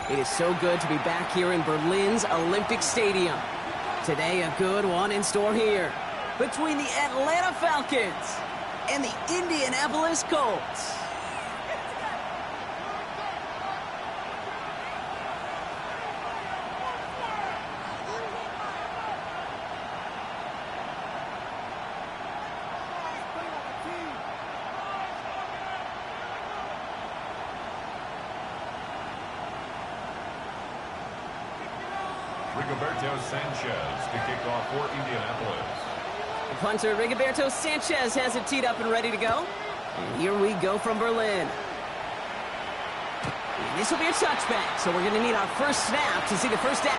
It is so good to be back here in Berlin's Olympic Stadium. Today, a good one in store here between the Atlanta Falcons and the Indianapolis Colts. Rigoberto Sanchez to kick off for Indianapolis. The punter, Rigoberto Sanchez, has it teed up and ready to go. And here we go from Berlin. And this will be a touchback, so we're going to need our first snap to see the first down.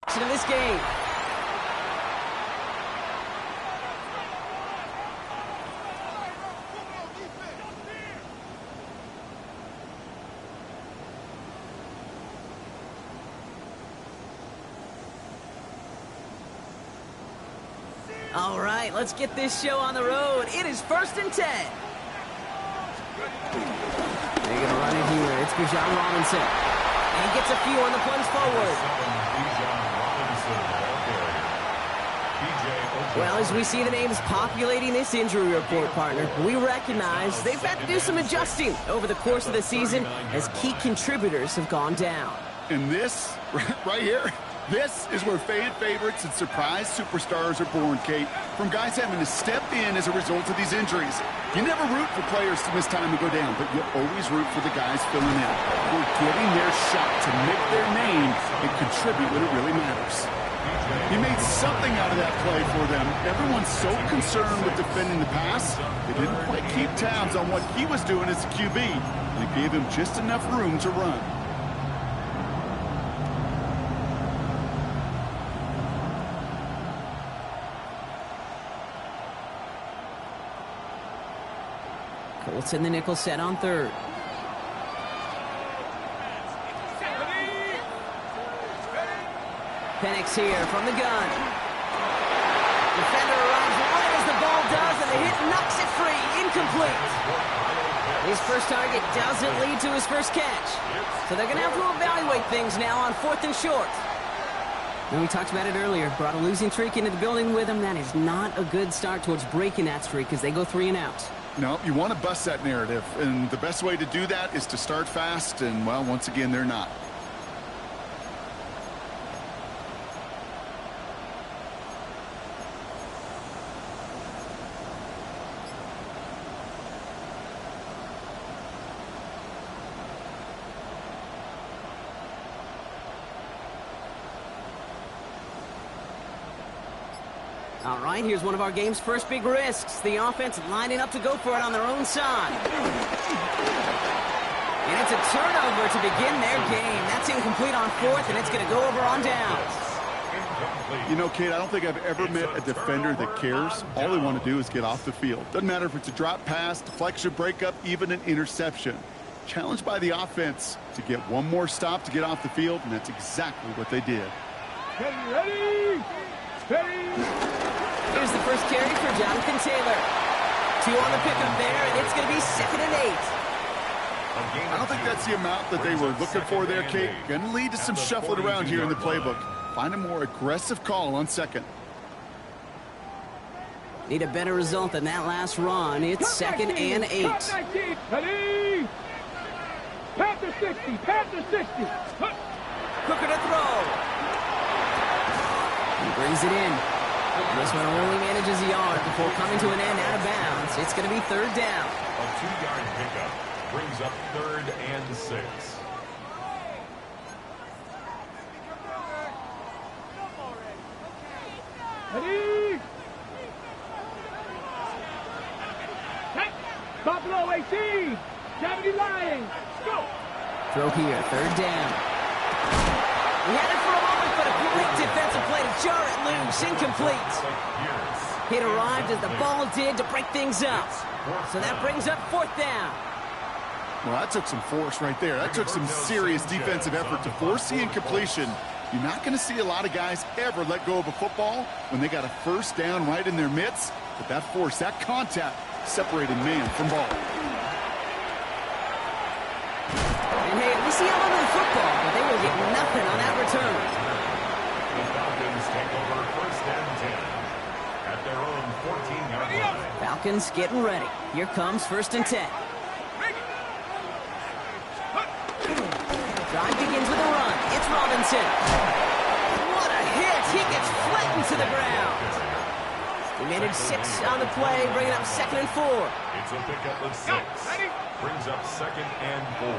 To this game. All right, let's get this show on the road. It is 1st and 10. They're going to run it here. It's Bijan Robinson. And he gets a few on the plunge forward. Well, as we see the names populating this injury report, partner, we recognize they've had to do some adjusting over the course of the season as key contributors have gone down. And this, right here, this is where fan favorites and surprise superstars are born, Kate. From guys having to step in as a result of these injuries. You never root for players to miss time and go down, but you always root for the guys filling in. Who are getting their shot to make their name and contribute when it really matters. He made something out of that play for them. Everyone's so concerned with defending the pass, they didn't quite keep tabs on what he was doing as a QB. And it gave him just enough room to run. Colts in the nickel set on 3rd. Penix here from the gun. Defender arrives right as the ball does, and the hit knocks it free. Incomplete. His first target doesn't lead to his first catch. So they're going to have to evaluate things now on 4th and short. And we talked about it earlier. Brought a losing streak into the building with him. That is not a good start towards breaking that streak as they go 3 and out. No, you want to bust that narrative. And the best way to do that is to start fast. And, well, once again, they're not. All right, here's one of our game's first big risks. The offense lining up to go for it on their own side. And it's a turnover to begin their game. That's incomplete on 4th, and it's going to go over on downs. You know, Kate, I don't think I've ever met a defender that cares. All they want to do is get off the field. Doesn't matter if it's a drop pass, deflection, breakup, even an interception. Challenged by the offense to get one more stop to get off the field, and that's exactly what they did. Ready? Steady! Here's the first carry for Jonathan Taylor. 2 on the pickup there, and it's going to be 2nd and 8. I don't think that's the amount that they were looking for there, Kate. Going to lead to some shuffling around here in the playbook. Find a more aggressive call on 2nd. Need a better result than that last run. It's 2nd and 8. Ready? Panther 60, Panther 60. Hooker to throw. He brings it in. This one only manages a yard before coming to an end out of bounds. It's going to be 3rd down. A 2-yard pickup brings up 3rd and 6. Ready? Buffalo 18, 70 Lions, go! Throw here, 3rd down. He had it for a moment, but a great defensive play to jar it loose. Incomplete. It arrived as the ball did to break things up. So that brings up 4th down. Well, that took some force right there. That took some serious defensive effort to force the incompletion. You're not going to see a lot of guys ever let go of a football when they got a 1st down right in their midst. But that force, that contact, separated man from ball. And hey, we see element of football, but they will get nothing on that return. The Falcons take over 1st and 10 at their own 14-yard line. Falcons getting ready. Here comes 1st and 10. Drive begins with a run. It's Robinson. What a hit. He gets flattened to the ground. He managed 6 on the play, bringing up 2nd and 4. It's a pickup of 6. Brings up 2nd and 4.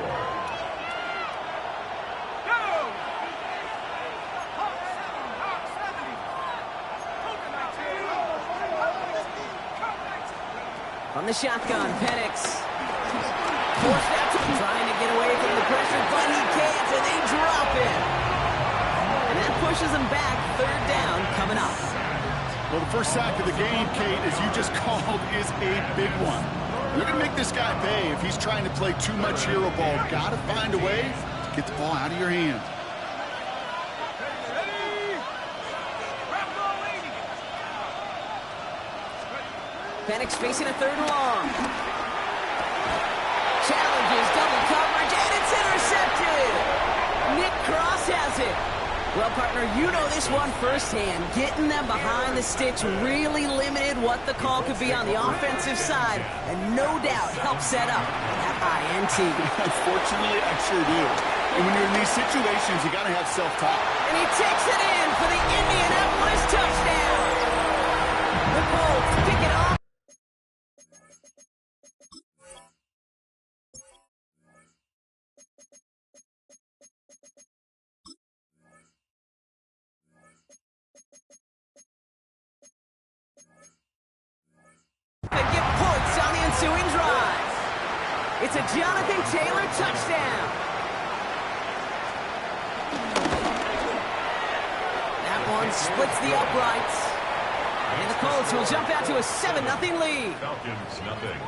From the shotgun, Penix. Forced out to trying to get away from the pressure, but he can't, and they drop it. And that pushes him back. 3rd down coming up. Well, the first sack of the game, Kate, as you just called, is a big one. You're going to make this guy pay if he's trying to play too much hero ball. Got to find a way to get the ball out of your hand. Penix facing a 3rd and long. Challenges double coverage, and it's intercepted. Nick Cross has it. Well, partner, you know this one firsthand. Getting them behind the sticks really limited what the call could be on the offensive side, and no doubt helped set up that INT. Unfortunately, I sure do. And when you're in these situations, you got to have self-talk. And he takes it in for the Indianapolis touchdown. The Colts pick it off. And get points on the ensuing drive. It's a Jonathan Taylor touchdown. That one splits the uprights. And the Colts will jump out to a 7-0 lead. Falcons, nothing.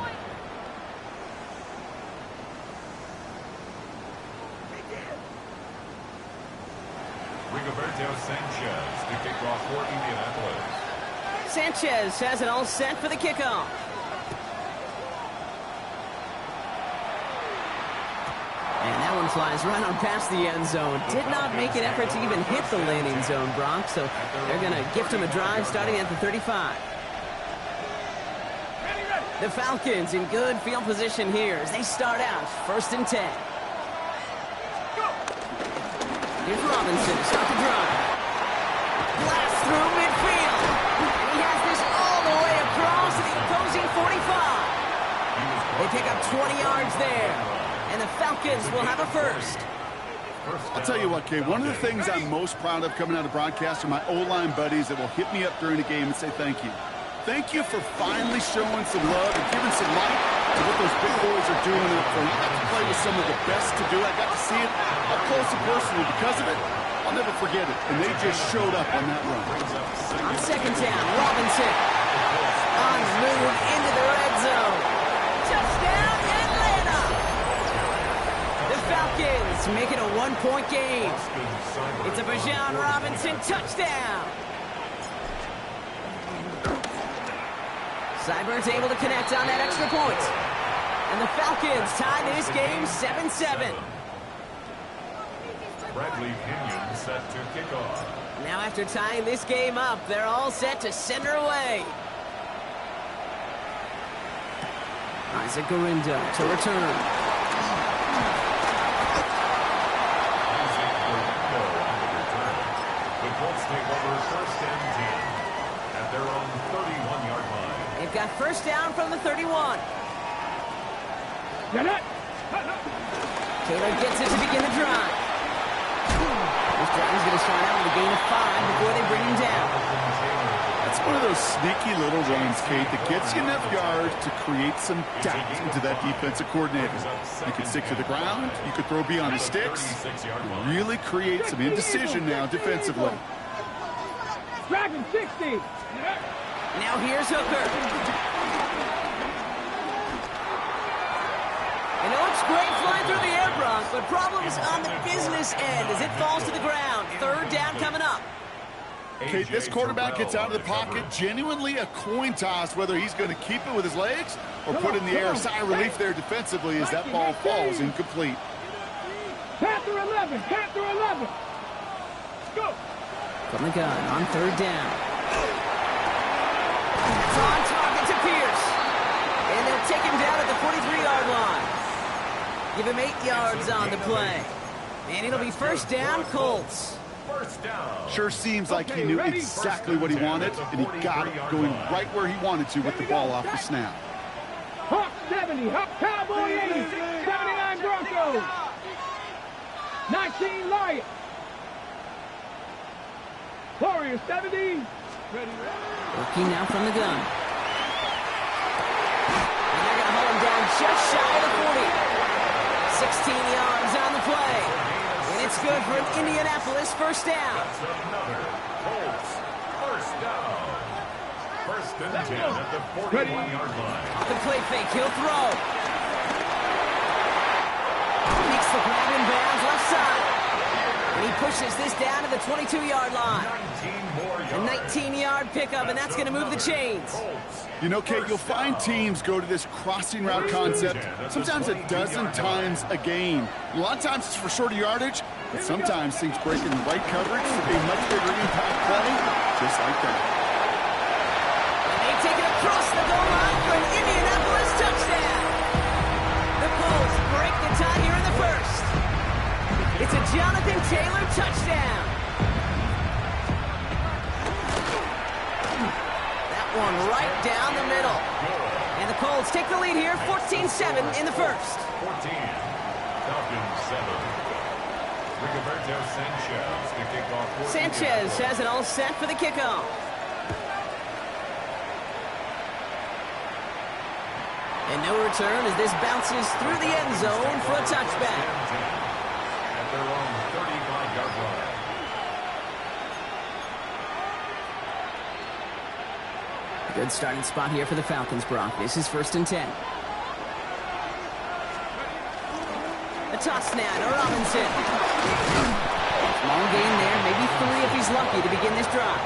Rigoberto Sanchez to kick off for Indianapolis. Sanchez has it all set for the kickoff. And that one flies right on past the end zone. Did not make an effort to even hit the landing zone, Brock, so they're going to gift him a drive starting at the 35. The Falcons in good field position here as they start out 1st and 10. Here's Robinson to start the drive. Blast through midfield. And he has this all the way across the opposing 45. They pick up 20 yards there. And the Falcons will have a 1st. I'll tell you what, Kay, one of the things I'm most proud of coming out of broadcast are my O-line buddies that will hit me up during the game and say thank you. Thank you for finally showing some love and giving some light to what those big boys are doing up front. I got to play with some of the best to do it. I got to see it up close and personal. Because of it, I'll never forget it. And they just showed up on that run. On 2nd down, Robinson on the move into the red zone. Touchdown, Atlanta! The Falcons make it a 1-point game. It's a Bijan Robinson touchdown. Seibert's able to connect on that extra point. And the Falcons tie this game 7-7. Bradley Pinion set to kick off. Now after tying this game up, they're all set to send her away. Isaac Garindo to return. Isaac Garindo on the return. The Colts take over first and 10 at their own 31-yard line. They've got first down from the 31. Taylor gets it to begin the drive. This drive is going to start out with a gain of 5 before they bring him down. That's one of those sneaky little runs, Kate, that gets you enough yards to create some doubt into that defensive coordinator. You could stick to the ground. You could throw beyond the sticks. Really create some indecision now defensively. Dragon 60. Now here's Hooker. And it looks great flying through the air, Bronx, but problems on the business end as it falls to the ground. Third down coming up. Kate, this quarterback gets out of the pocket, genuinely a coin toss whether he's going to keep it with his legs or put it in the air. Sigh of relief there defensively as that ball falls incomplete. Panther 11. Panther 11. Go. From the gun on third down. It's on target to Pierce. And they'll take him down at the 43-yard line. Give him 8 yards on the play. And it'll be first down, Colts. First down. Sure seems like he knew exactly what he wanted, and he got it going right where he wanted to with the ball off the snap. Hawk 70. Hawk Cowboy 80. 79 Broncos. 19 Lions. Warriors 70. Working now from the gun. And they're going to hold him down just shy of the 40. 16 yards on the play. And it's good for an Indianapolis first down. That's another Colts first down. First and 10 at the 41-yard line. Off the play fake, he'll throw. Makes the grab in bounds left side. And he pushes this down to the 22-yard line. 19 more yards. A 19-yard pickup, and that's going to move the chains. You know, Kate, you'll find teams go to this crossing route concept sometimes a dozen times a game. A lot of times it's for shorter yardage, but sometimes things break in the right coverage for a much bigger impact play, just like that. And they take it across the goal line for an Indianapolis touchdown. The Colts break the tie here in the first. It's a Jonathan Taylor touchdown. One right down the middle. And the Colts take the lead here, 14-7 in the first. 14. Falcons 7. Rigoberto Sanchez to kick off. Sanchez has it all set for the kickoff. And no return as this bounces through the end zone for a touchback. At their own 35-yard line. Good starting spot here for the Falcons, Brock. This is first and 10. A toss now to Robinson. Long gain there, maybe 3 if he's lucky to begin this drive.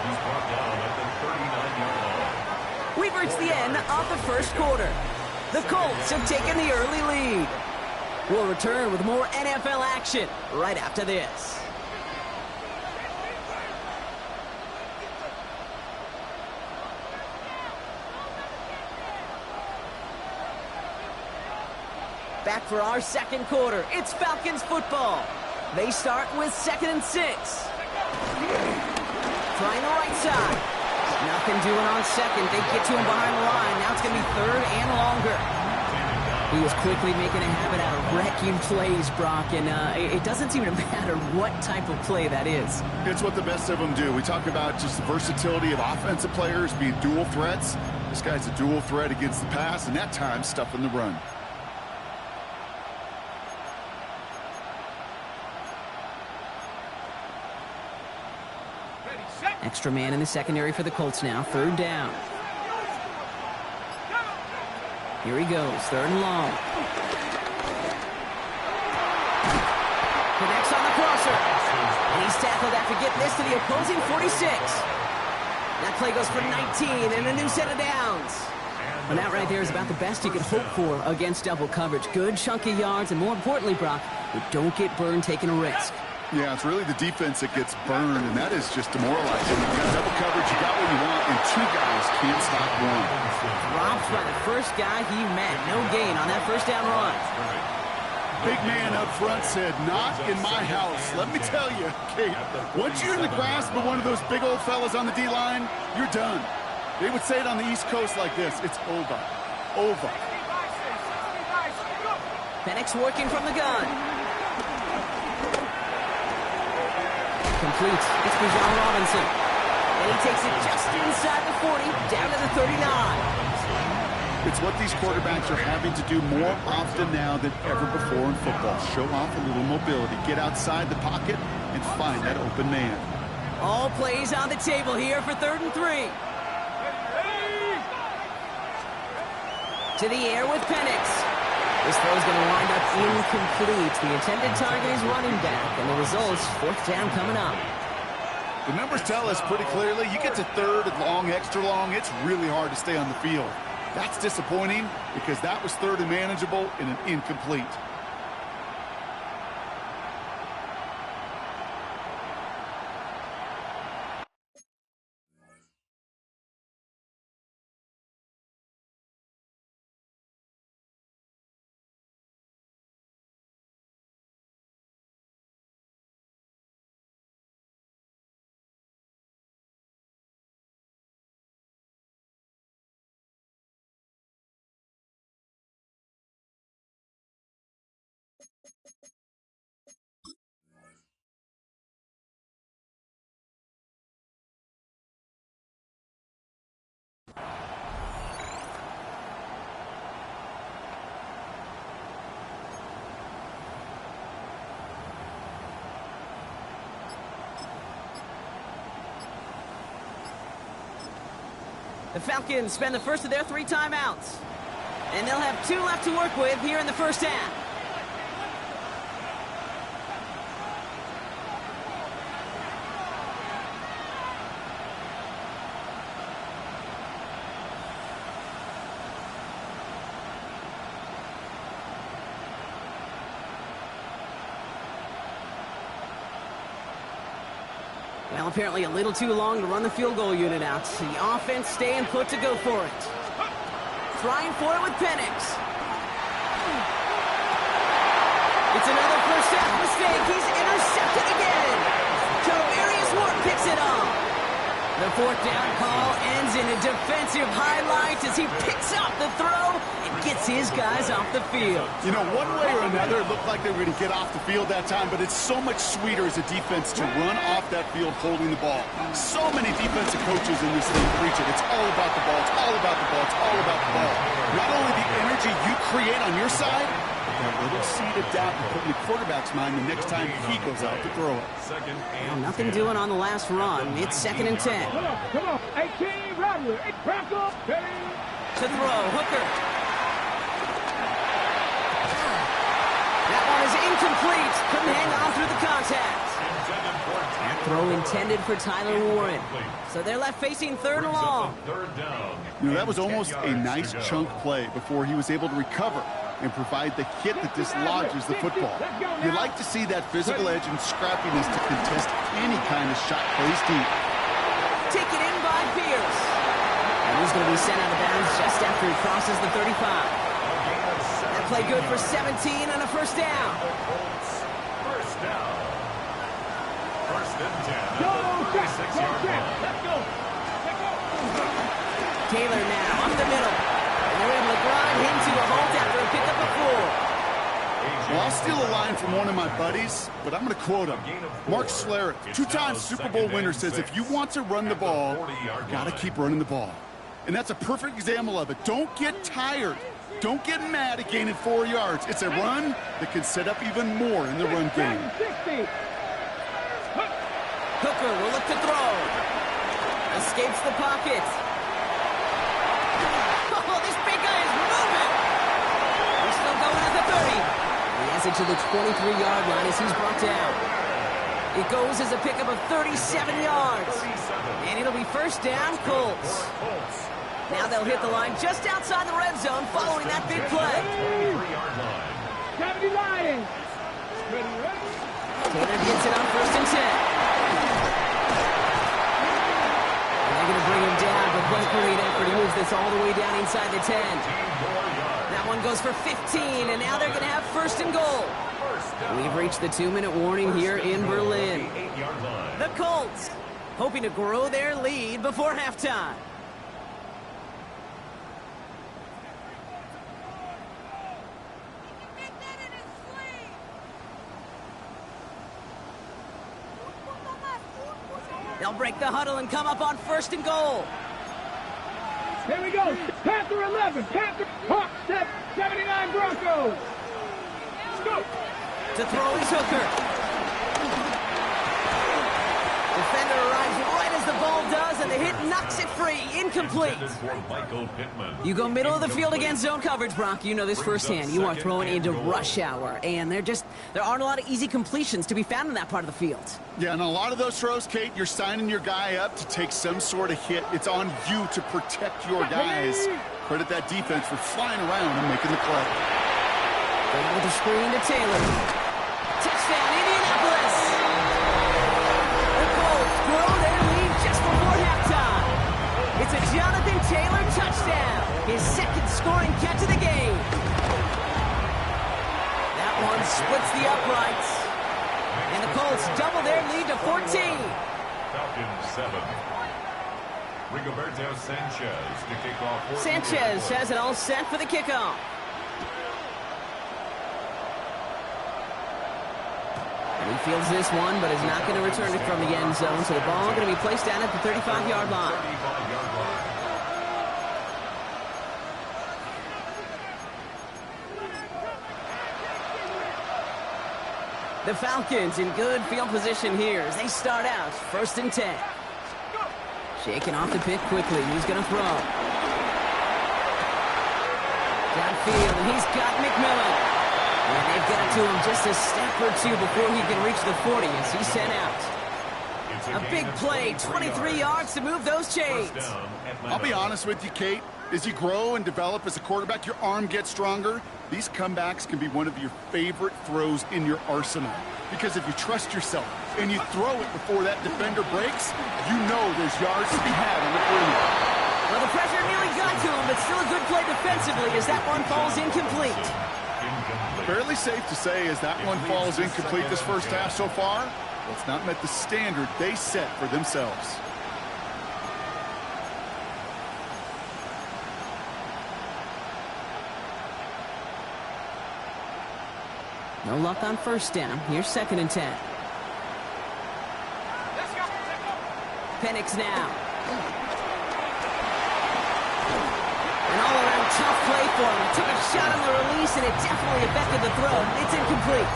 He's brought down at the 39-yard line. We've reached the end of the first quarter. The Colts have taken the early lead. We'll return with more NFL action right after this. Back for our second quarter. It's Falcons football. They start with 2nd and 6. Trying the right side. Nothing doing on second. They get to him behind the line. Now it's going to be 3rd and longer. He was quickly making a habit out of wrecking plays, Brock, and it doesn't seem to matter what type of play that is. It's what the best of them do. We talk about just the versatility of offensive players being dual threats. This guy's a dual threat against the pass, and that time stuffing the run. Extra man in the secondary for the Colts now. 3rd down. Here he goes. 3rd and long. Connects on the crosser. And he's tackled after getting this to the opposing 46. That play goes for 19 and a new set of downs. And that right there is about the best you could hope for against double coverage. Good chunky yards, and more importantly, Brock, you don't get burned taking a risk. Yeah, it's really the defense that gets burned, and that is just demoralizing. You got double coverage, you got what you want, and two guys can't stop one. Dropped by the first guy he met. No gain on that first down run. Big man up front said, not in my house. Let me tell you, Kate, once you're in the grasp of one of those big old fellas on the D-line, you're done. They would say it on the East Coast like this, it's over. Over. Penix working from the gun. Complete. It's Bijan Robinson. And he takes it just inside the 40, down to the 39. It's what these quarterbacks are having to do more often now than ever before in football. Show off a little mobility. Get outside the pocket and find that open man. All plays on the table here for 3rd and 3. To the air with Penix. This throw is going to wind up incomplete. The intended target is running back, and the result's 4th down coming up. The numbers tell us pretty clearly, you get to 3rd and long, extra long, it's really hard to stay on the field. That's disappointing because that was 3rd and manageable and an incomplete. The Falcons spend the first of their 3 timeouts. And they'll have 2 left to work with here in the first half. Well, apparently a little too long to run the field goal unit out. The offense staying put to go for it. Trying for it with Penix. It's another first half mistake. He's intercepted again. Javarius Ward picks it up. The 4th down call ends in a defensive highlight as he picks up the throw and gets his guys off the field. You know, one way or another, it looked like they were going to get off the field that time, but it's so much sweeter as a defense to run off that field holding the ball. So many defensive coaches in this league preach it. It's all about the ball. It's all about the ball. It's all about the ball. Not only the energy you create on your side, but that little seed of doubt you put in the quarterback's mind the next time he goes out to throw it. Well, nothing doing on the last run. It's 2nd and 10. Come on. 18, Rodley. Back up. To throw, Hooker. That one is incomplete. Couldn't hang on through the contact. That throw intended for Tyler Warren. So they're left facing 3rd and long. You know, that was almost a nice chunk play before he was able to recover and provide the hit that dislodges the football. You like to see that physical edge and scrappiness to contest any kind of shot plays deep. Taken in by Pierce. And he's going to be sent out of bounds just after he crosses the 35. That play good for 17 and a first down. First down. 1st and 10. Go, Jack. Let's go. Taylor now up the middle. And they're able to grind him to a halt after a pickup of 4. Well, I'll steal a line from one of my buddies, but I'm going to quote him. Mark Schlereth, 2-time Super Bowl winner, says if you want to run the ball, you got to keep running the ball. And that's a perfect example of it. Don't get tired. Don't get mad at gaining 4 yards. It's a run that can set up even more in the run game. Hooker will look to throw. Escapes the pocket. Oh, this big guy is moving. He's still going at the 30. He has it to the 23-yard line as he's brought down. It goes as a pickup of 37 yards. 37. And it'll be first down, Colts. Colts. Now they'll hit the line just outside the red zone following that big play. 23-yard line. 70 Lions. Ready, ready. Taylor gets it on first and 10. And they're going to bring him down, but one great effort. He moves this all the way down inside the 10. 10 more yards. That one goes for 15, and now they're going to have first and goal. First down. We've reached the 2-minute warning here in Berlin. 8-yard line. The Colts hoping to grow their lead before halftime. They'll break the huddle and come up on first and goal. Here we go. Panther 11. Panther. Hawk 79 Broncos. Scoop. To throw is Hooker. Defender arrives right as the ball does, and the hit knocks it free. Incomplete. You go middle of the field against zone coverage, Brock. You know this firsthand. You are throwing into rush hour, and there aren't a lot of easy completions to be found in that part of the field. Yeah, and a lot of those throws, Kate, you're signing your guy up to take some sort of hit. It's on you to protect your guys. Credit that defense for flying around and making the play. Going with the screen to Taylor. Touchdown, Indianapolis. The Colts grow their lead just before halftime. It's a Jonathan Taylor touchdown, his second scoring catch of the game. That one splits the uprights. And the Colts double their lead to 14. Falcons 7. Rigoberto Sanchez to kick off. Sanchez has it all set for the kickoff. And he fields this one, but is not going to return it from the end zone. So the ball going to be placed down at the 35-yard line. 35-yard line. The Falcons in good field position here as they start out first and 10. Shaking off the pick quickly. He's going to throw. Downfield, and he's got McMillan. And they've got to him just a step or two before he can reach the 40 as he's sent out. A big play, 23 yards to move those chains. I'll be honest with you, Kate. As you grow and develop as a quarterback, your arm gets stronger. These comebacks can be one of your favorite throws in your arsenal. Because if you trust yourself and you throw it before that defender breaks, you know there's yards to be had on the perimeter. Well, the pressure nearly got to him, but still a good play defensively as that one falls incomplete. Fairly safe to say as that one falls incomplete this first half so far, it's not met the standard they set for themselves. No luck on first down. Here's second and 10. Penix now. An all-around tough play for him. Took a shot on the release, and it definitely affected the throw. It's incomplete.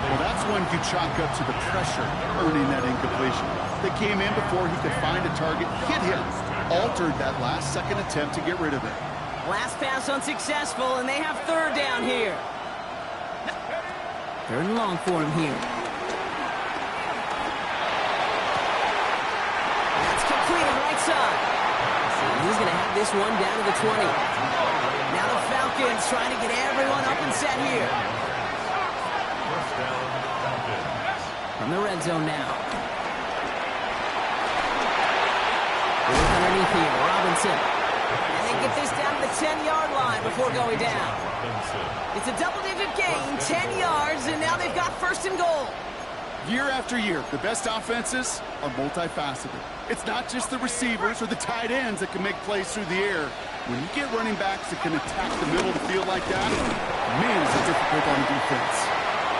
Well, that's one you chalk up to the pressure earning that incompletion. They came in before he could find a target, hit him, altered that last-second attempt to get rid of it. Last pass unsuccessful, and they have third down here. Third and long for him here. That's completed right side. And he's going to have this one down to the 20. Now the Falcons trying to get everyone up and set here. First down, Falcons. From the red zone now. They look underneath here. Robinson. And they get this down to the 10-yard line before going down. It's a double-digit gain, 10 yards, and now they've got first and goal. Year after year, the best offenses are multifaceted. It's not just the receivers or the tight ends that can make plays through the air. When you get running backs that can attack the middle of the field like that, man, is it difficult on defense.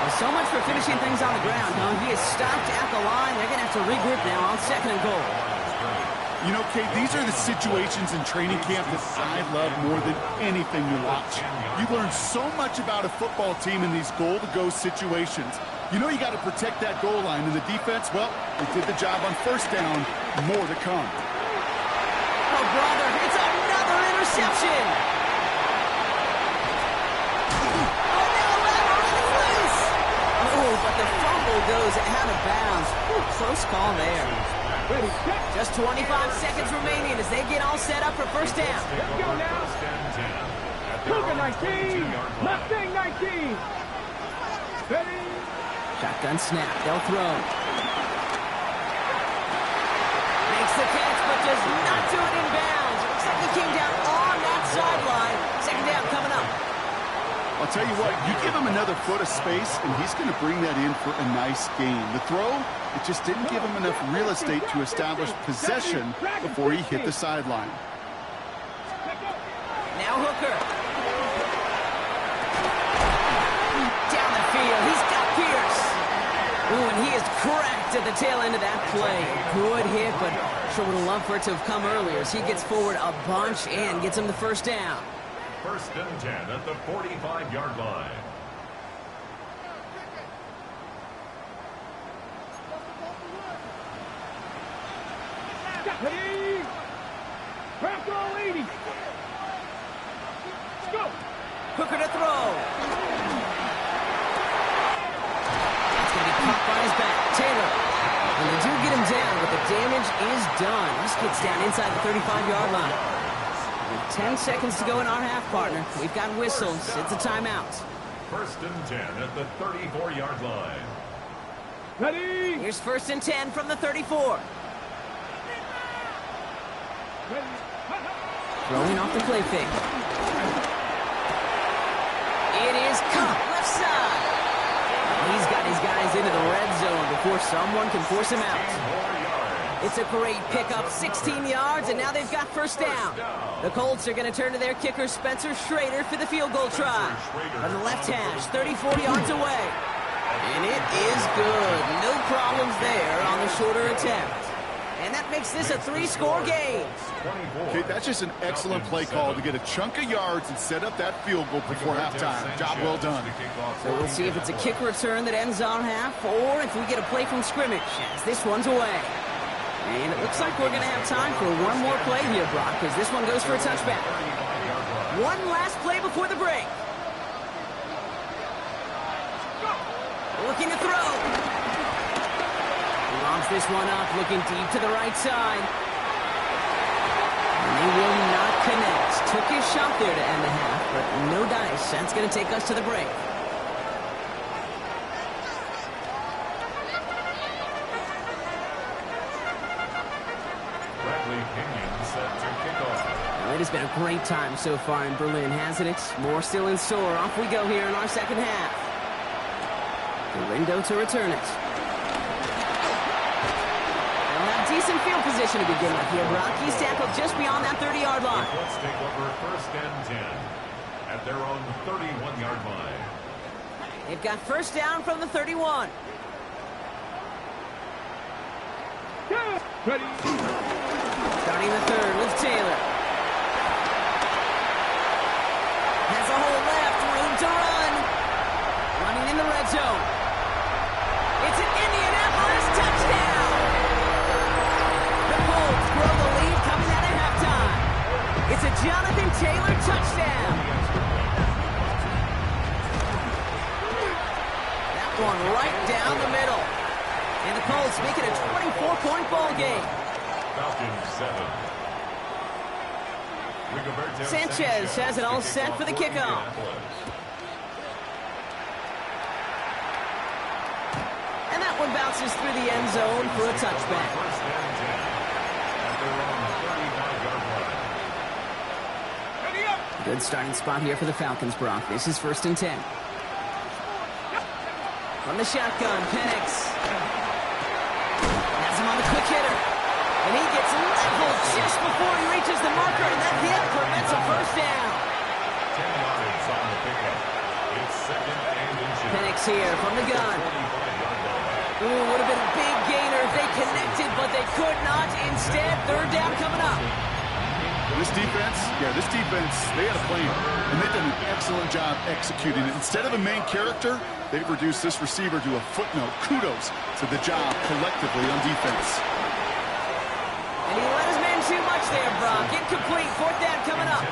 Well, so much for finishing things on the ground, huh? He is stopped at the line. They're going to have to regroup now on second and goal. You know, Kate, these are the situations in training camp that I love more than anything to watch. You learn so much about a football team in these goal-to-go situations. You know you got to protect that goal line, and the defense, well, they did the job on first down. More to come. Oh, brother, it's another interception. Oh, no, loose. Oh, but the fumble goes out of Close call there. Ready, set. Just 25 seconds remaining as they get all set up for first down. Let's go now. First and 10 at their Cougar own 19. 32-yard line. Mustang 19. Ready. Shotgun snap. They'll throw. Makes the catch, but does not do it in bounds. It looks like he came down on that sideline. Second down coming up. I'll tell you what, you give him another foot of space, and he's going to bring that in for a nice gain. The throw, it just didn't give him enough real estate to establish possession before he hit the sideline. Now Hooker. Down the field. He's got Pierce. Ooh, and he is cracked at the tail end of that play. Good hit, but sure would have loved for it to have come earlier as he gets forward a bunch and gets him the first down. First and 10 at the 45-yard line. Ready. Craft roll 80. Let's go. Hooker to throw. That's going to be caught by his back. Taylor. And they do get him down, but the damage is done. This gets down inside the 35-yard line. With 10 seconds to go in our half, partner. We've got whistles. It's a timeout. First and 10 at the 34-yard line. Ready. Here's first and 10 from the 34. Ready. Throwing off the play fake. It is caught left side. He's got his guys into the red zone before someone can force him out. 4 yards. It's a great pickup, 16 yards, and now they've got first down. The Colts are going to turn to their kicker, Spencer Schrader, for the field goal try. From the left hash, 34 yards away. And it is good. No problems there on the shorter attempt. And that makes this a 3-score game. Okay, that's just an excellent play call to get a chunk of yards and set up that field goal before halftime. Job well done. So we'll see if it's a kick return that ends our half, or if we get a play from scrimmage, as this one's away. And it looks like we're going to have time for one more play here, Brock, because this one goes for a touchback. One last play before the break. Looking to throw. He launches this one up, looking deep to the right side. And they will not connect. Took his shot there to end the half, but no dice. That's going to take us to the break. It has been a great time so far in Berlin, hasn't it? More still in store. Off we go here in our second half. Lindo to return it. They'll have decent field position to begin with here, Brock. He's tackled just beyond that 30-yard line. Let's take over first and 10 at their own 31-yard line. They've got first down from the 31. Ready. Starting the third with Taylor. Has a hole left, room to run. Running in the red zone. It's an Indianapolis touchdown. The Colts grow the lead coming out of halftime. It's a Jonathan Taylor touchdown. That one right down the middle. And the Colts make it a 24-point ball game. Falcons 7. Sanchez has it all set for the kickoff. And that one bounces through the end zone for a touchback. First and 10 at their own 35-yard line. Ready up. Good starting spot here for the Falcons, Brock. This is first and 10. From the shotgun, Penix. Has him on the quick hitter. And he gets leveled just before he reaches the marker, and that hit prevents a first down. 10 yards on the pickup. It's second and inches. Penix here from the gun. 45-yard line. Ooh, would have been a big gainer if they connected, but they could not. Instead, third down coming up. This defense, they had a plan, and they've done an excellent job executing it. Instead of a main character, they've reduced this receiver to a footnote. Kudos to the job collectively on defense. And he let his man too much there, Brock. Incomplete. Fourth down coming up.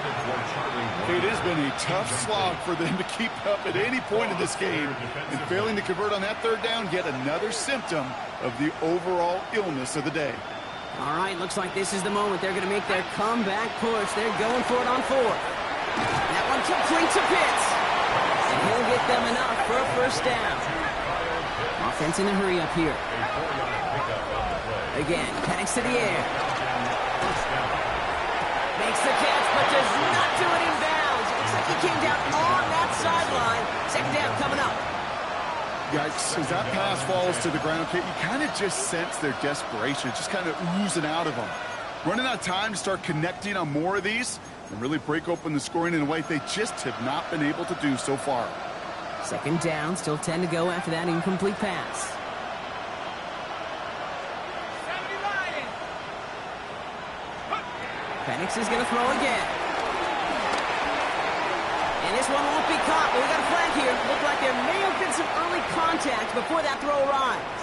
It has been a tough slog for them to keep up at any point in this game. And failing to convert on that third down, yet another symptom of the overall illness of the day. All right, looks like this is the moment. They're going to make their comeback push. They're going for it on fourth. That one complete to Pitts. And he'll get them enough for a first down. Offense in a hurry up here. Again, Penix to the air. Makes the catch, but does not do it in bounds. It looks like he came down on that sideline. Second down coming up. Yikes, as that pass falls to the ground, Kate, you kind of just sense their desperation. It's just kind of oozing out of them. Running out of time to start connecting on more of these and really break open the scoring in a way they just have not been able to do so far. Second down, still 10 to go after that incomplete pass. Penix is going to throw again. And this one won't be caught, but we got a flag here. Looked like there may have been some early contact before that throw arrived.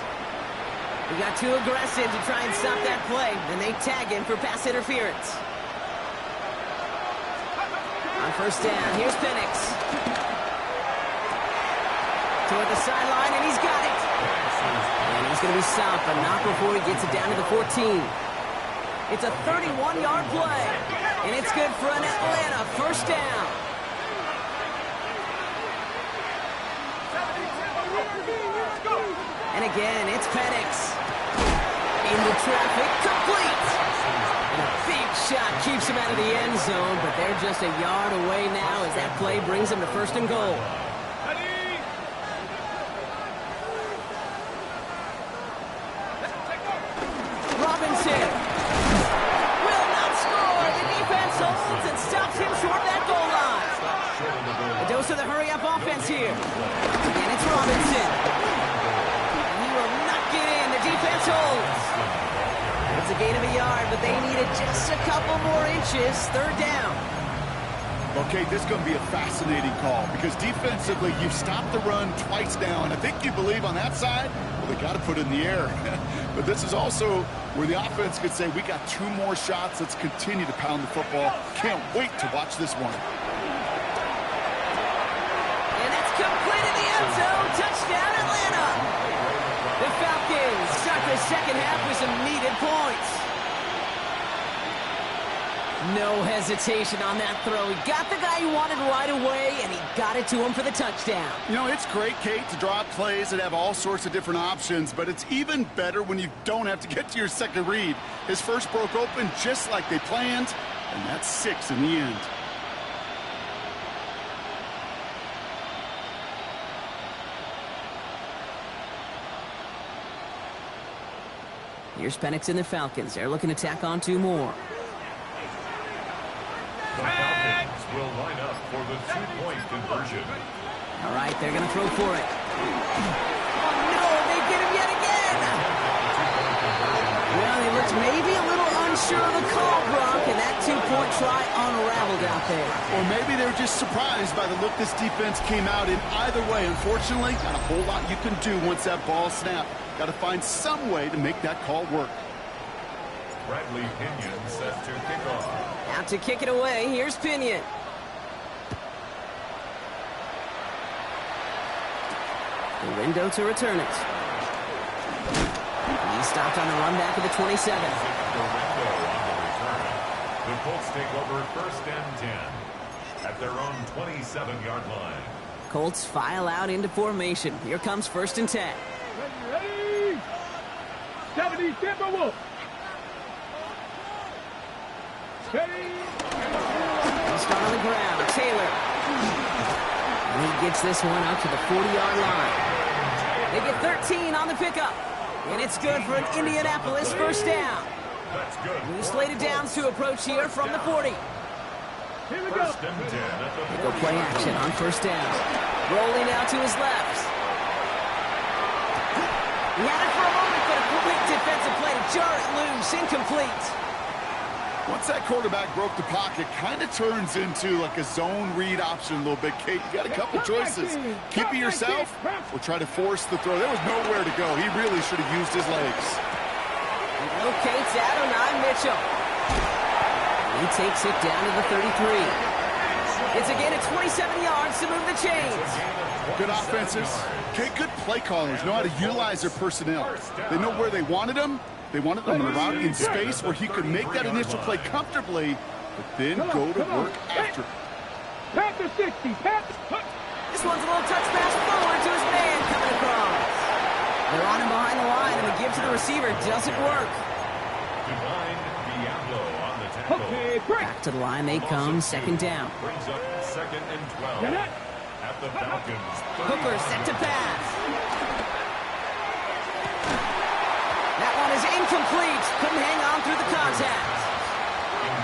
We got too aggressive to try and stop that play, and they tag him for pass interference. On first down, here's Penix. Toward the sideline, and he's got it. And he's going to be stopped, but not before he gets it down to the 14. It's a 31-yard play, and it's good for an Atlanta first down. And again, it's Penix. Into traffic, complete. And a big shot keeps him out of the end zone, but they're just a yard away now as that play brings them to first and goal. Robinson will not score. The defense holds and stops him short of that goal line. A dose of the hurry-up offense here. Again, it's Robinson. And he will not get in. The defense holds. It's a gain of a yard, but they needed just a couple more inches. Third down. Okay, this is going to be a fascinating call because defensively, you've stopped the run twice now, and I think you believe on that side, well, they got to put it in the air. But this is also where the offense could say, we got two more shots. Let's continue to pound the football. Can't wait to watch this one. And it's complete in the end zone. Touchdown, Atlanta. The Falcons start the second half with some needed points. No hesitation on that throw. He got the guy he wanted right away, and he got it to him for the touchdown. You know, it's great, Kate, to draw up plays that have all sorts of different options, but it's even better when you don't have to get to your second read. His first broke open just like they planned, and that's 6 in the end. Here's Penix and the Falcons. They're looking to tack on 2 more. The Falcons will line up for the 2-point conversion. All right, they're going to throw for it. Oh, no, they get him yet again. Well, he looks maybe a little unsure of the call, Brock, and that 2-point try unraveled out there. Or maybe they're just surprised by the look this defense came out in. Either way, unfortunately, not a whole lot you can do once that ball snapped. Got to find some way to make that call work. Bradley Pinion set to kick off. Out to kick it away, here's Pinion. The window to return it. He stopped on the run back of the 27. The window on the return. The Colts take over first and 10 at their own 27-yard line. Colts file out into formation. Here comes first and 10. Ready? 70 Timberwolves. Ready? He'll start on the ground. Taylor. And he gets this one out to the 40-yard line. They get 13 on the pickup. And it's good for an Indianapolis first down. That's good. New slated downs to approach here from the 40. Here we go. First and 10 at the They go play action on first down. Rolling out to his left. He had it for a moment, but a quick defensive play to jar it loose. Incomplete. Once that quarterback broke the pocket, kind of turns into like a zone read option a little bit, Kate. You got a couple choices. Keep it yourself or try to force the throw. There was nowhere to go. He really should have used his legs. He locates Adonai Mitchell. He takes it down to the 33. It's a gain of 27 yards to move the chains. Good offenses. Okay, good play callers know how to utilize their personnel. They know where they wanted them. They wanted them around in space where he could make that initial play comfortably, but then go to work after. Panther 60, Panther. This one's a little touch pass forward to his man coming across. They're on him behind the line, and the give to the receiver doesn't work. Okay, break. Back to the line they come, second down. Brings up 2nd and 12 at the Falcons. Hooker set to pass. That one is incomplete. Couldn't hang on through the contact.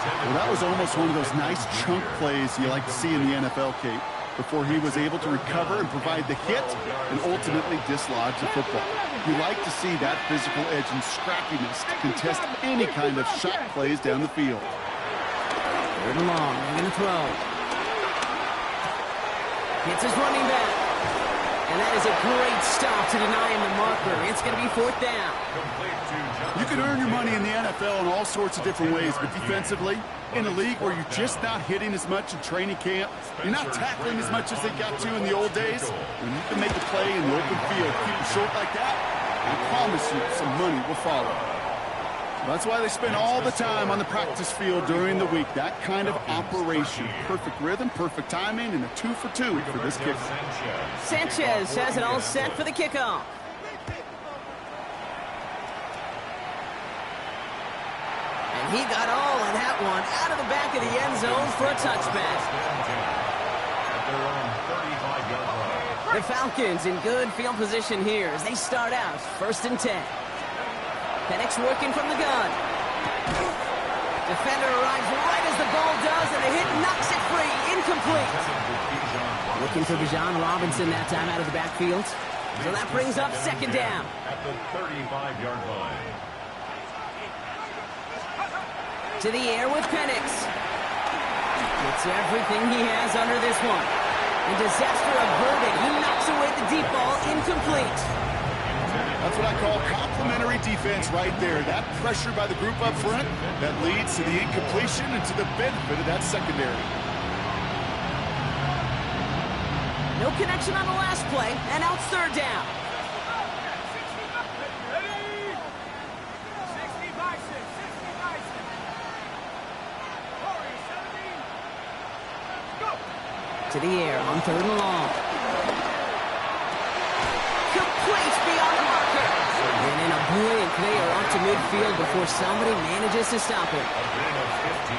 Well, that was almost one of those nice chunk plays you like to see in the NFL, Kate, before he was able to recover and provide the hit and ultimately dislodge the football. You like to see that physical edge and scrappiness to contest any kind of shot plays down the field. Third and long, they're going to throw. Hits his running back. And that is a great stop to deny him the marker. It's going to be 4th down. You can earn your money in the NFL in all sorts of different ways, but defensively, in a league where you're just not hitting as much in training camp, you're not tackling as much as they got to in the old days, when you can make a play in the open field, keep it short like that, I promise you some money will follow. That's why they spend all the time on the practice field during the week. That kind of operation. Perfect rhythm, perfect timing, and a 2 for 2 for this kicker. Sanchez has it all set for the kickoff. And he got all of that one out of the back of the end zone for a touchback. The Falcons in good field position here as they start out 1st and 10. Penix working from the gun. Defender arrives right as the ball does, and the hit knocks it free. Incomplete. Looking for Bijan Robinson that time out of the backfield. So that brings up 2nd down. At the 35-yard line. To the air with Penix. Gets everything he has under this one. And disaster averted. He knocks away the deep ball. Incomplete. That's what I call complementary defense right there. That pressure by the group up front that leads to the incompletion and to the benefit of that secondary. No connection on the last play, and now it's 3rd down. To the air on 3rd and long. Complete beyond the marker. And in a blink, they are off to midfield before somebody manages to stop him. A gain of 15.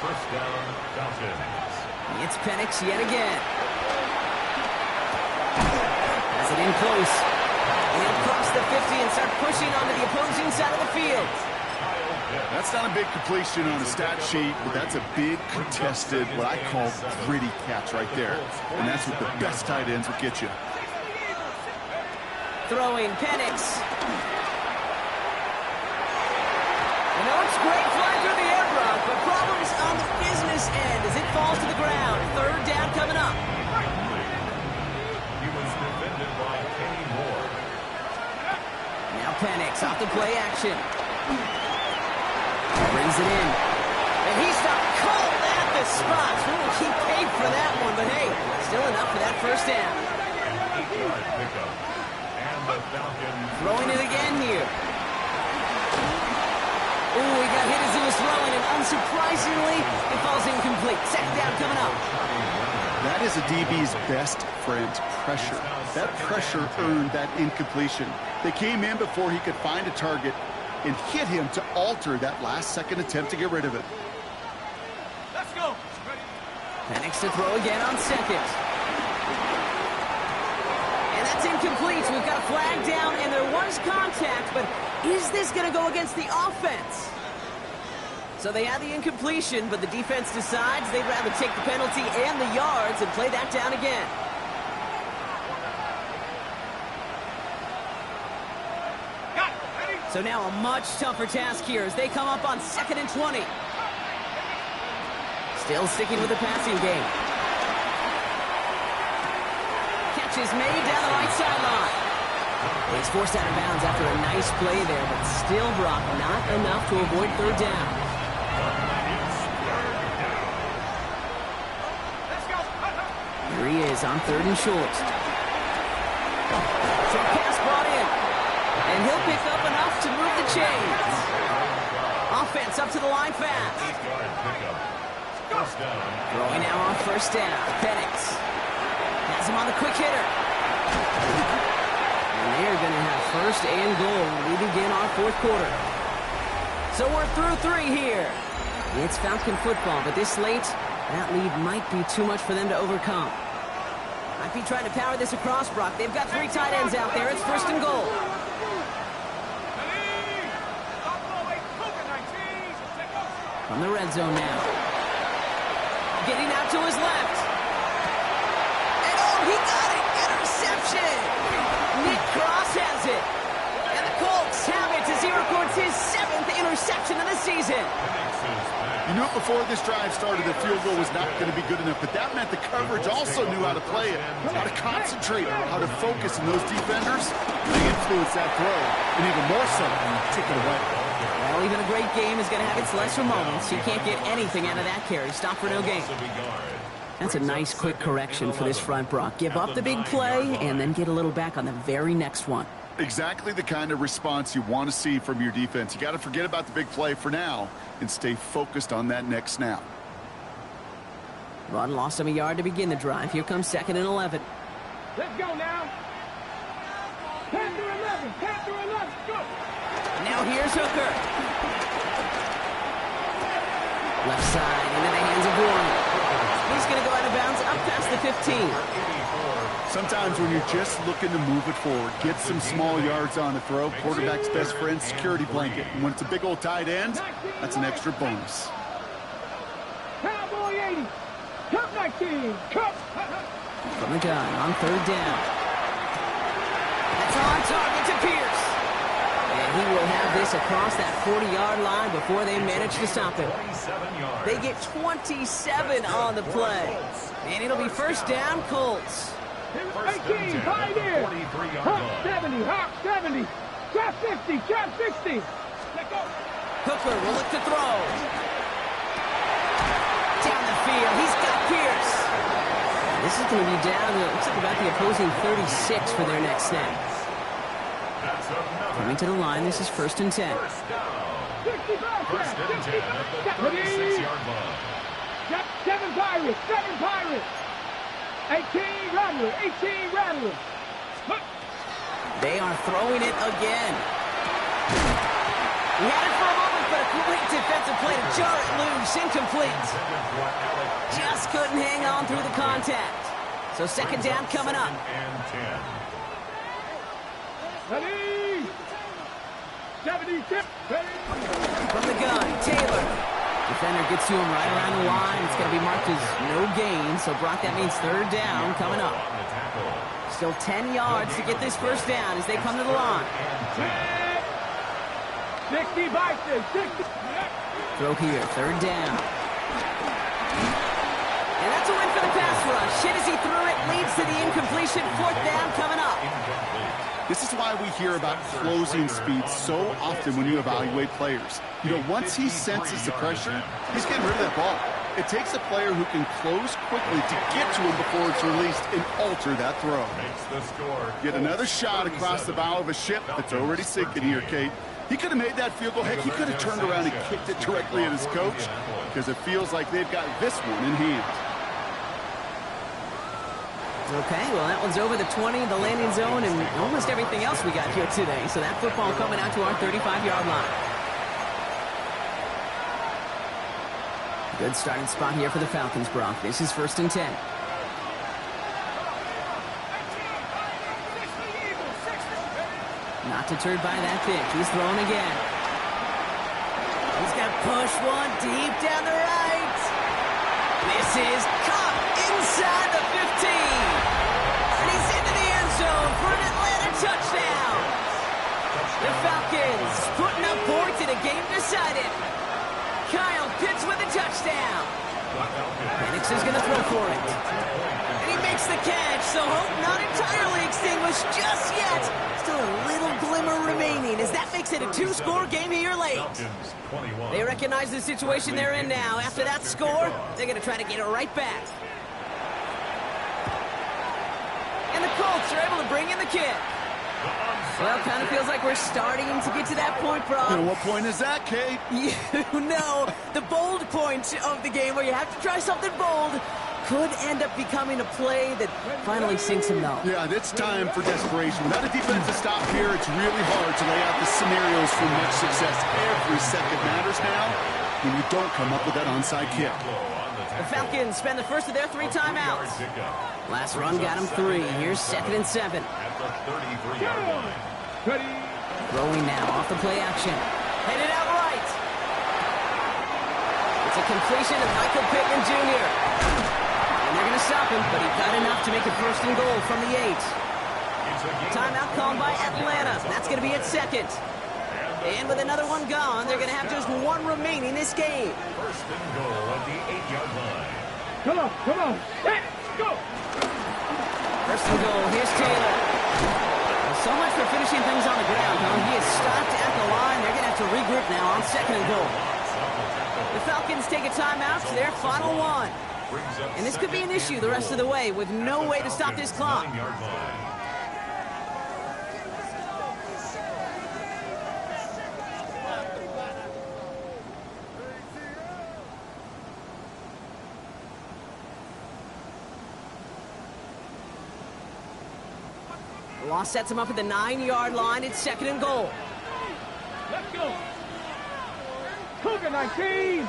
1st down, Falcons. It's Penix yet again. Has it in close. And he'll cross the 50 and start pushing onto the opposing side of the field. That's not a big completion on a stat sheet, but that's a big contested, what I call gritty catch right there. And that's what the best tight ends will get you. Throwing Penix. You know, it's great flying through the air, Brock, but problems on the business end as it falls to the ground. 3rd down coming up. He was defended by Kenny Moore. Now Penix off the play action. Brings it in. And he stopped cold at the spot. We will keep paid for that one, but hey, still enough for that 1st down. 8-yard pickup. And the Falcons Throwing it again here. Ooh, he got hit as he was throwing, and unsurprisingly, it falls incomplete. 2nd down coming up. That is a DB's best friend, pressure. That pressure earned that incompletion. They came in before he could find a target and hit him to alter that last-second attempt to get rid of it. Let's go. Penix to throw again on 2nd. And that's incomplete. We've got a flag down, and there was contact, but is this going to go against the offense? So they have the incompletion, but the defense decides they'd rather take the penalty and the yards and play that down again. So now a much tougher task here as they come up on 2nd and 20. Still sticking with the passing game. Catch is made down the right sideline. He's forced out of bounds after a nice play there, but still, Brock, not enough to avoid 3rd down. is on 3rd and short. Short pass brought in. And he'll pick up enough to move the chains. Offense up to the line fast. Throwing now on 1st down. Penix has him on the quick hitter. And they are going to have 1st and goal when we begin our 4th quarter. So we're through 3 here. It's Falcon football, but this late, that lead might be too much for them to overcome. Might be trying to power this across, Brock. They've got 3 tight ends out there. It's 1st and goal. From the red zone now. Getting out to his left. And oh, he got it! Interception! Nick Cross has it. And the Colts have it as he records his 7th interception of the season. You knew before this drive started the field goal was not going to be good enough, but that meant the coverage also knew how to play it, how to concentrate, how to focus, and those defenders, they influence that throw, and even more so, take it away. Well, even a great game is going to have its lesser moments. You can't get anything out of that carry. Stop for no gain. That's a nice quick correction for this front, Brock. Give up the big play and then get a little back on the very next one. Exactly the kind of response you want to see from your defense. You got to forget about the big play for now and stay focused on that next snap. Run lost him a yard to begin the drive. Here comes 2nd and 11. Let's go now. 10 through 11. 10 through 11. Go. Now here's Hooker. Left side into the hands of Warren. He's going to go out of bounds up past the 15. Sometimes when you're just looking to move it forward, get some small yards on the throw, quarterback's best friend, security blanket. And when it's a big old tight end, that's an extra bonus. Cowboy 80. Cup 19. Cup. From the gun on 3rd down. That's on target to Pierce. And he will have this across that 40-yard line before they manage to stop him. They get 27 on the play. And it'll be 1st down, Colts. 18, pioneer. Hawk 70, Hawk 70. Trap 50, trap 60. Let go. Hooker will look to throw. Down the field, he's got Pierce. This is going to be down to, looks like about the opposing 36 for their next snap. Coming to the line, this is 1st and 10. 65, 36-yard line. 7 Pirates, 7 Pirates. 18 Rattler, 18 Rattler. They are throwing it again. He had it for a moment, but a great defensive play to jar it loose, incomplete. Just couldn't hang on through the contact. So 2nd down coming up. Ready? 76. From the gun, Taylor. Defender gets to him right around the line. It's going to be marked as no gain. So, Brock, that means 3rd down coming up. Still 10 yards to get this 1st down as they come to the line. 60 Bison, 60. Throw here, 3rd down. And that's a win for the pass rush. Hit as he threw it, leads to the incompletion. 4th down coming up. This is why we hear about closing speed so often when you evaluate players. You know, once he senses the pressure, he's getting rid of that ball. It takes a player who can close quickly to get to him before it's released and alter that throw. Get another shot across the bow of a ship that's already sinking here, Kate. He could have made that field goal. Heck, he could have turned around and kicked it directly at his coach because it feels like they've got this one in hand. Okay, well, that one's over the 20, the landing zone, and almost everything else we got here today. So that football coming out to our 35-yard line. Good starting spot here for the Falcons, Brock. This is 1st and 10. Not deterred by that pitch. He's throwing again. He's got push one deep down the right. This is caught inside the 15. And he's into the end zone for an Atlanta touchdown. The Falcons putting up points in a game decided. Kyle Pitts with a touchdown. Penix is going to throw for it. And he makes the catch, so hope not entirely extinguished just yet. Still a little glimmer remaining as that makes it a 2-score game here late. They recognize the situation they're in now. After that score, they're going to try to get it right back. bring in the kick. Well, kind of feels like we're starting to get to that point, Brock. And what point is that, Kate? You know, the bold point of the game where you have to try something bold could end up becoming a play that finally sinks him though. Yeah, it's time for desperation. Without a defensive stop here, it's really hard to lay out the scenarios for much success. Every second matters now when you don't come up with that onside kick. The Falcons spend the first of their 3 timeouts. Last run got him 3. Here's 2nd and 7. At the 33-yard line. Ready. Throwing now off the play action. Headed out right. It's a completion of Michael Pittman Jr. And they're going to stop him, but he got enough to make it 1st and goal from the 8. Timeout called by Atlanta. That's going to be at 2nd. And with another one gone, they're going to have just 1 remaining this game. 1st and goal at the 8-yard line. Come on, come on. Let's go. 1st and goal. Here's Taylor. Well, so much for finishing things on the ground, huh? He is stopped at the line. They're going to have to regroup now on 2nd and goal. The Falcons take a timeout to their final 1. And this could be an issue the rest of the way with no way to stop this clock. 9-yard line. The loss sets him up at the 9-yard line. It's 2nd and goal. Let's go. Cougar 19.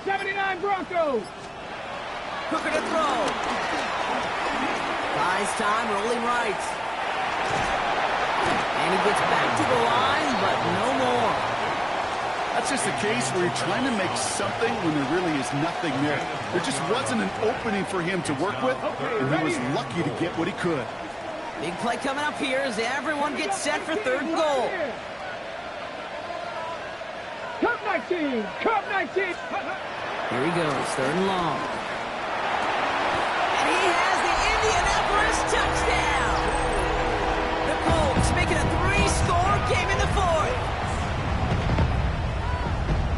'79 Broncos. Hooker to throw. Buys time, rolling right. And he gets back to the line, but no more. That's just a case where you're trying to make something when there really is nothing there. There just wasn't an opening for him to work with, and he was lucky to get what he could. Big play coming up here as everyone gets set for 3rd and goal. Cup 19. Cup 19. Here he goes, 3rd and long. And he has the Indianapolis touchdown. The Colts making a 3-score game in the 4th.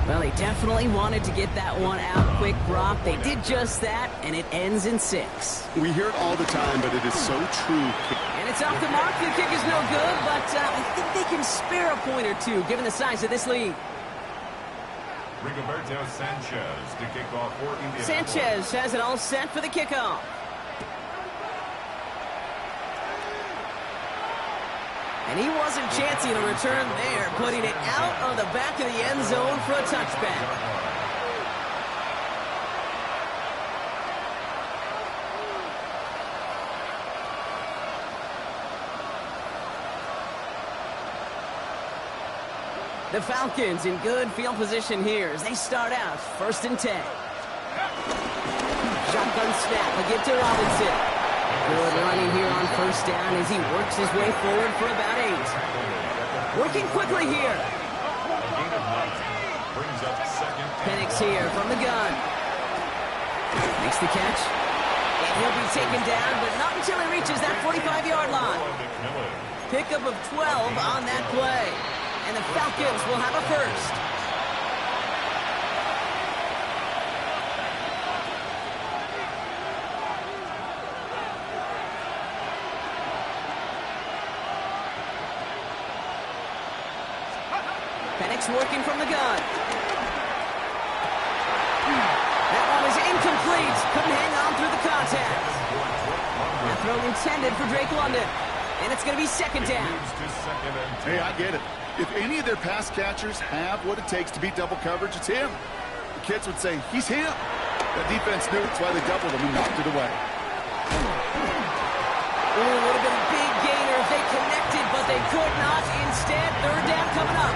Well, they definitely wanted to get that one out quick, Brock. They did just that, and it ends in 6. We hear it all the time, but it is so true. And it's off the mark. The kick is no good, but I think they can spare a point or 2, given the size of this lead. Rigoberto Sanchez to kick off for Indianapolis. Sanchez has it all set for the kickoff. And he wasn't chancing a return there, putting it out of the back of the end zone for a touchback. The Falcons in good field position here as they start out 1st and 10. Shotgun snap, a give to Robinson. Good running here on 1st down as he works his way forward for about 8. Working quickly here. Penix here from the gun. Makes the catch. And he'll be taken down, but not until he reaches that 45-yard line. Pickup of 12 on that play. And the Falcons will have a 1st. Penix working from the gun. That one is incomplete. Couldn't hang on through the contact. That throw intended for Drake London. And it's going to be 2nd down. Hey, I get it. If any of their pass catchers have what it takes to beat double coverage, it's him. The kids would say, he's him. That defense knew it's why they doubled him and knocked it away. Ooh, would have been a big gainer if they connected, but they could not. Instead, 3rd down coming up.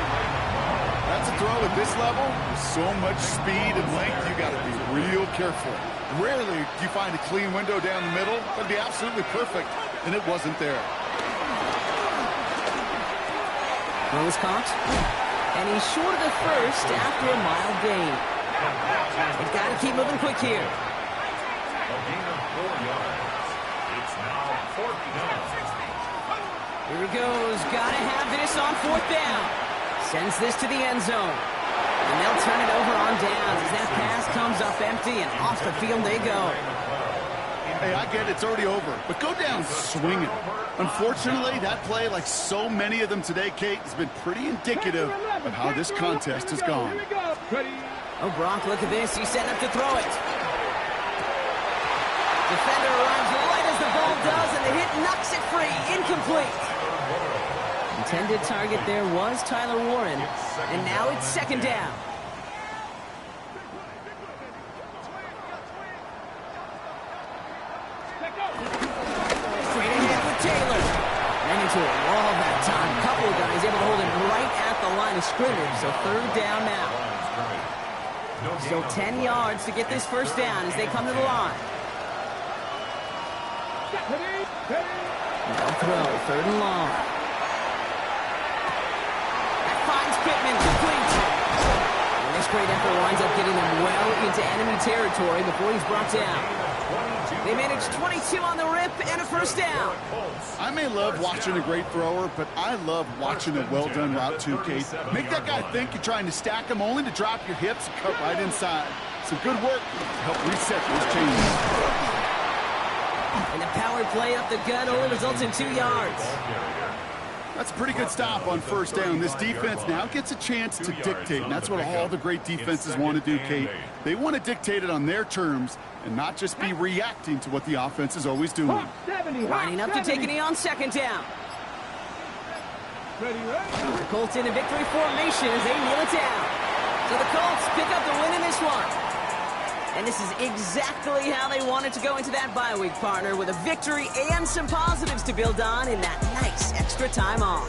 That's a throw at this level. With so much speed and length, you got to be real careful. Rarely do you find a clean window down the middle. That'd be absolutely perfect, and it wasn't there. Throws caught. And he's short of the 1st after a mild gain. They've got to keep moving quick here. A gain of 4 yards. It's now 4th down. Here he goes. Got to have this on 4th down. Sends this to the end zone. And they'll turn it over on downs as that pass comes up empty, and off the field they go. Hey, I get it's already over, but go down swinging. Unfortunately, that play, like so many of them today, Kate, has been pretty indicative of how this contest has gone. Oh, Brock, look at this. He's setting up to throw it. Defender arrives right as the ball does, and the hit knocks it free. Incomplete. Intended target there was Tyler Warren, and now it's second down. Straight ahead with Taylor. Ran into a wall that time. A couple of guys able to hold him right at the line of scrimmage, so third down now. Still 10 yards to get this first down as they come to the line. No throw, third and long. That finds Pittman, complete. And this great effort winds up getting them well into enemy territory before he's brought down. They managed 22 on the rip and a first down. I may love watching a great thrower, but I love watching a well-done route too, Kate. Make that guy think you're trying to stack him only to drop your hips and cut right inside. Some good work to help reset those changes. And the power play up the gut only results in 2 yards. That's a pretty good stop on first down. This defense now gets a chance to dictate, and that's what all the great defenses want to do, Kate. They want to dictate it on their terms and not just be reacting to what the offense is always doing. Lining up to take a knee on second down. The Colts in a victory formation as they kneel it down. So the Colts pick up the win in this one. And this is exactly how they wanted to go into that bye week, partner, with a victory and some positives to build on in that nice extra time off.